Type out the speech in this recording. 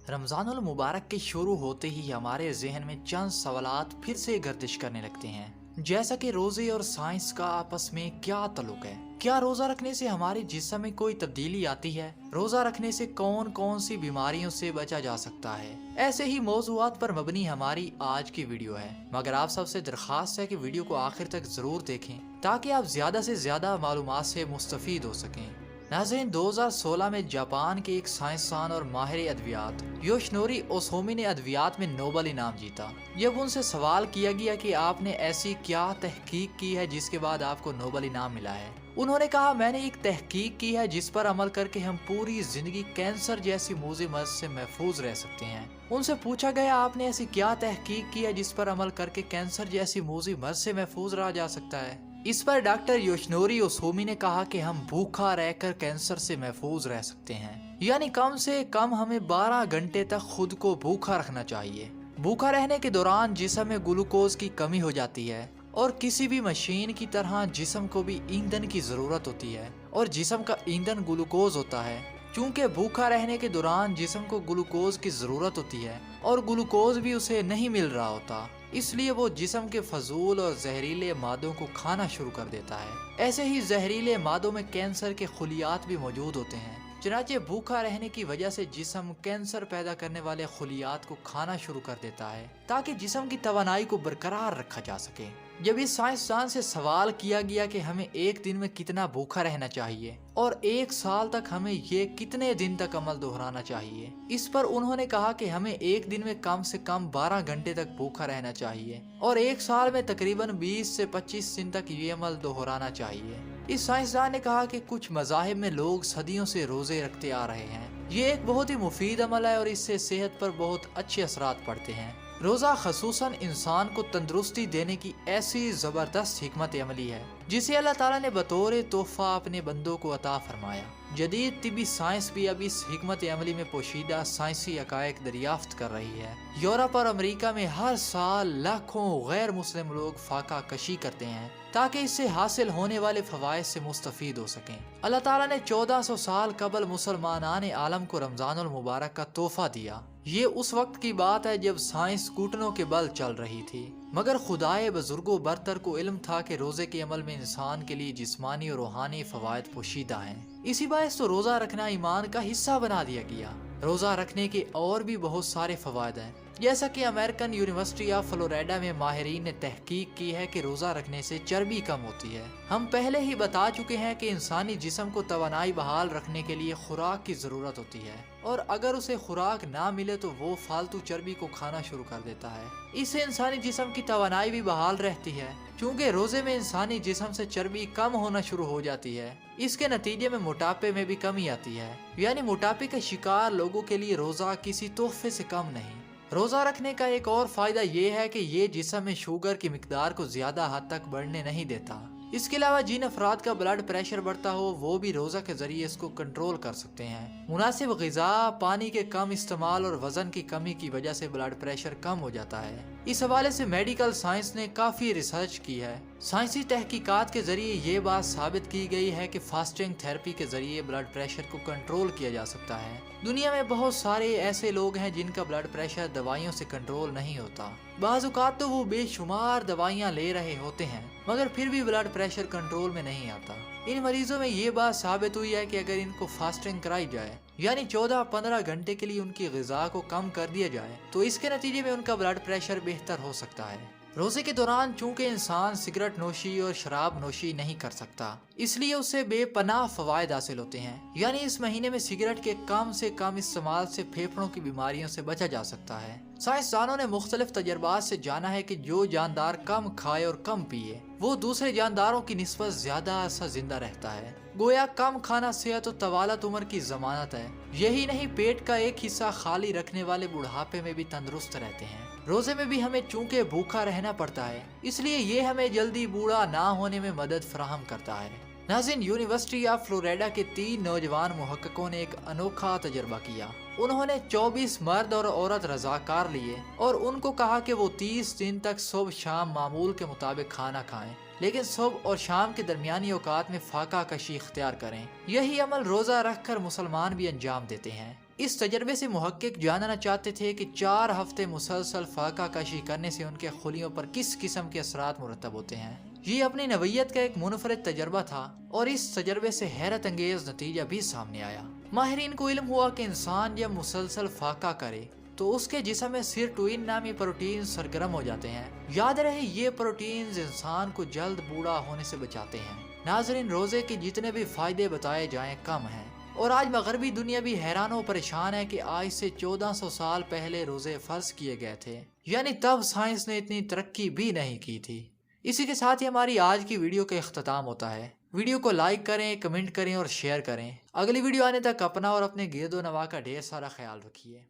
رمضان المبارک کے شروع ہوتے ہی ہمارے ذہن میں چند سوالات پھر سے گردش کرنے لگتے ہیں، جیسا کہ روزے اور سائنس کا آپس میں کیا تعلق ہے؟ کیا روزہ رکھنے سے ہمارے جسم میں کوئی تبدیلی آتی ہے؟ روزہ رکھنے سے کون کون سی بیماریوں سے بچا جا سکتا ہے؟ ایسے ہی موضوعات پر مبنی ہماری آج کی ویڈیو ہے، مگر آپ سب سے درخواست ہے کہ ویڈیو کو آخر تک ضرور دیکھیں تاکہ آپ زیادہ سے زیادہ معلومات سے مستفید ہو سکیں۔ ناظرین، 2016 میں جاپان کے ایک سائنسدان اور ماہر ادویات یوشنوری اوسومی نے ادویات میں نوبل انعام جیتا۔ جب ان سے سوال کیا گیا کہ آپ نے ایسی کیا تحقیق کی ہے جس کے بعد آپ کو نوبل انعام ملا ہے، انہوں نے کہا، میں نے ایک تحقیق کی ہے جس پر عمل کر کے ہم پوری زندگی کینسر جیسی موذی مرض سے محفوظ رہ سکتے ہیں۔ ان سے پوچھا گیا، آپ نے ایسی کیا تحقیق کی ہے جس پر عمل کر کے کینسر جیسی موذی مرض سے محفوظ رہا جا سکتا ہے؟ اس پر ڈاکٹر یوشنوری اوسومی نے کہا کہ ہم بھوکا رہ کر کینسر سے محفوظ رہ سکتے ہیں، یعنی کم سے کم ہمیں 12 گھنٹے تک خود کو بھوکا رکھنا چاہیے۔ بھوکا رہنے کے دوران جسم میں گلوکوز کی کمی ہو جاتی ہے، اور کسی بھی مشین کی طرح جسم کو بھی ایندھن کی ضرورت ہوتی ہے، اور جسم کا ایندھن گلوکوز ہوتا ہے۔ چونکہ بھوکا رہنے کے دوران جسم کو گلوکوز کی ضرورت ہوتی ہے اور گلوکوز بھی اسے نہیں مل رہا ہوتا، اس لیے وہ جسم کے فضول اور زہریلے مادوں کو کھانا شروع کر دیتا ہے۔ ایسے ہی زہریلے مادوں میں کینسر کے خلیات بھی موجود ہوتے ہیں، چنانچہ بھوکا رہنے کی وجہ سے جسم کینسر پیدا کرنے والے خلیات کو کھانا شروع کر دیتا ہے تاکہ جسم کی توانائی کو برقرار رکھا جا سکے۔ جب اس سائنسدان سے سوال کیا گیا کہ ہمیں ایک دن میں کتنا بھوکا رہنا چاہیے اور 1 سال تک ہمیں یہ کتنے دن تک عمل دہرانا چاہیے، اس پر انہوں نے کہا کہ ہمیں ایک دن میں کم سے کم 12 گھنٹے تک بھوکا رہنا چاہیے اور 1 سال میں تقریباً 20 سے 25 دن تک یہ عمل دہرانا چاہیے۔ اس سائنسدان نے کہا کہ کچھ مذاہب میں لوگ صدیوں سے روزے رکھتے آ رہے ہیں، یہ ایک بہت ہی مفید عمل ہے اور اس سے صحت پر بہت اچھے اثرات پڑتے ہیں۔ روزہ خصوصاً انسان کو تندرستی دینے کی ایسی زبردست حکمت عملی ہے جسے اللہ تعالیٰ نے بطور تحفہ اپنے بندوں کو عطا فرمایا۔ جدید طبی سائنس بھی اب اس حکمت عملی میں پوشیدہ سائنسی حقائق دریافت کر رہی ہے۔ یورپ اور امریکہ میں ہر سال لاکھوں غیر مسلم لوگ فاقہ کشی کرتے ہیں تاکہ اس سے حاصل ہونے والے فوائد سے مستفید ہو سکیں۔ اللہ تعالیٰ نے 1400 سال قبل مسلمانان عالم کو رمضان المبارک کا تحفہ دیا۔ یہ اس وقت کی بات ہے جب سائنس گھٹنوں کے بل چل رہی تھی، مگر خدائے بزرگ و برتر کو علم تھا کہ روزے کے عمل میں انسان کے لیے جسمانی اور روحانی فوائد پوشیدہ ہیں۔ اسی باعث تو روزہ رکھنا ایمان کا حصہ بنا دیا گیا۔ روزہ رکھنے کے اور بھی بہت سارے فوائد ہیں، جیسا کہ امریکن یونیورسٹی آف فلوریڈا میں ماہرین نے تحقیق کی ہے کہ روزہ رکھنے سے چربی کم ہوتی ہے۔ ہم پہلے ہی بتا چکے ہیں کہ انسانی جسم کو توانائی بحال رکھنے کے لیے خوراک کی ضرورت ہوتی ہے، اور اگر اسے خوراک نہ ملے تو وہ فالتو چربی کو کھانا شروع کر دیتا ہے۔ اس سے انسانی جسم کی توانائی بھی بحال رہتی ہے۔ چونکہ روزے میں انسانی جسم سے چربی کم ہونا شروع ہو جاتی ہے، اس کے نتیجے میں موٹاپے میں بھی کمی آتی ہے، یعنی موٹاپے کے شکار لوگوں کے لیے روزہ کسی تحفے سے کم نہیں۔ روزہ رکھنے کا ایک اور فائدہ یہ ہے کہ یہ جسم میں شوگر کی مقدار کو زیادہ حد تک بڑھنے نہیں دیتا۔ اس کے علاوہ جن افراد کا بلڈ پریشر بڑھتا ہو وہ بھی روزہ کے ذریعے اس کو کنٹرول کر سکتے ہیں۔ مناسب غذا، پانی کے کم استعمال اور وزن کی کمی کی وجہ سے بلڈ پریشر کم ہو جاتا ہے۔ اس حوالے سے میڈیکل سائنس نے کافی ریسرچ کی ہے۔ سائنسی تحقیقات کے ذریعے یہ بات ثابت کی گئی ہے کہ فاسٹنگ تھراپی کے ذریعے بلڈ پریشر کو کنٹرول کیا جا سکتا ہے۔ دنیا میں بہت سارے ایسے لوگ ہیں جن کا بلڈ پریشر دوائیوں سے کنٹرول نہیں ہوتا۔ بعض اوقات تو وہ بے شمار دوائیاں لے رہے ہوتے ہیں مگر پھر بھی بلڈ پریشر کنٹرول میں نہیں آتا۔ ان مریضوں میں یہ بات ثابت ہوئی ہے کہ اگر ان کو فاسٹنگ کرائی جائے، یعنی 14-15 گھنٹے کے لیے ان کی غذا کو کم کر دیا جائے، تو اس کے نتیجے میں ان کا بلڈ پریشر بہتر ہو سکتا ہے۔ روزے کے دوران چونکہ انسان سگریٹ نوشی اور شراب نوشی نہیں کر سکتا، اس لیے اسے بے پناہ فوائد حاصل ہوتے ہیں، یعنی اس مہینے میں سگریٹ کے کم سے کم استعمال سے پھیپھڑوں کی بیماریوں سے بچا جا سکتا ہے۔ سائنسدانوں نے مختلف تجربات سے جانا ہے کہ جو جاندار کم کھائے اور کم پیے وہ دوسرے جانداروں کی نسبت زیادہ عرصہ زندہ رہتا ہے۔ گویا کم کھانا صحت و طوالت عمر کی ضمانت ہے۔ یہی نہیں، پیٹ کا ایک حصہ خالی رکھنے والے بڑھاپے میں بھی تندرست رہتے ہیں۔ روزے میں بھی ہمیں چونکہ بھوکا رہنا پڑتا ہے، اس لیے یہ ہمیں جلدی بوڑھا نہ ہونے میں مدد فراہم کرتا ہے۔ ناظرین، یونیورسٹی آف فلوریڈا کے 3 نوجوان محققوں نے ایک انوکھا تجربہ کیا۔ انہوں نے 24 مرد اور عورت رضاکار لیے اور ان کو کہا کہ وہ 30 دن تک صبح شام معمول کے مطابق کھانا کھائیں، لیکن صبح اور شام کے درمیانی اوقات میں فاقہ کشی اختیار کریں۔ یہی عمل روزہ رکھ کر مسلمان بھی انجام دیتے ہیں۔ اس تجربے سے محقق جاننا چاہتے تھے کہ 4 ہفتے مسلسل فاقہ کشی کرنے سے ان کے خلیوں پر کس قسم کے اثرات مرتب ہوتے ہیں۔ یہ اپنی نوعیت کا ایک منفرد تجربہ تھا اور اس تجربے سے حیرت انگیز نتیجہ بھی سامنے آیا۔ ماہرین کو علم ہوا کہ انسان جب مسلسل فاقہ کرے تو اس کے جسم میں سیروٹونین نامی پروٹین سرگرم ہو جاتے ہیں۔ یاد رہے یہ پروٹینز انسان کو جلد بوڑھا ہونے سے بچاتے ہیں۔ ناظرین، روزے کے جتنے بھی فائدے بتائے جائیں کم ہیں، اور آج مغربی دنیا بھی حیران و پریشان ہے کہ آج سے 1400 سال پہلے روزے فرض کیے گئے تھے، یعنی تب سائنس نے اتنی ترقی بھی نہیں کی تھی۔ اسی کے ساتھ ہی ہماری آج کی ویڈیو کا اختتام ہوتا ہے۔ ویڈیو کو لائک کریں، کمنٹ کریں اور شیئر کریں۔ اگلی ویڈیو آنے تک اپنا اور اپنے گرد و نواح کا ڈھیر سارا خیال رکھیے۔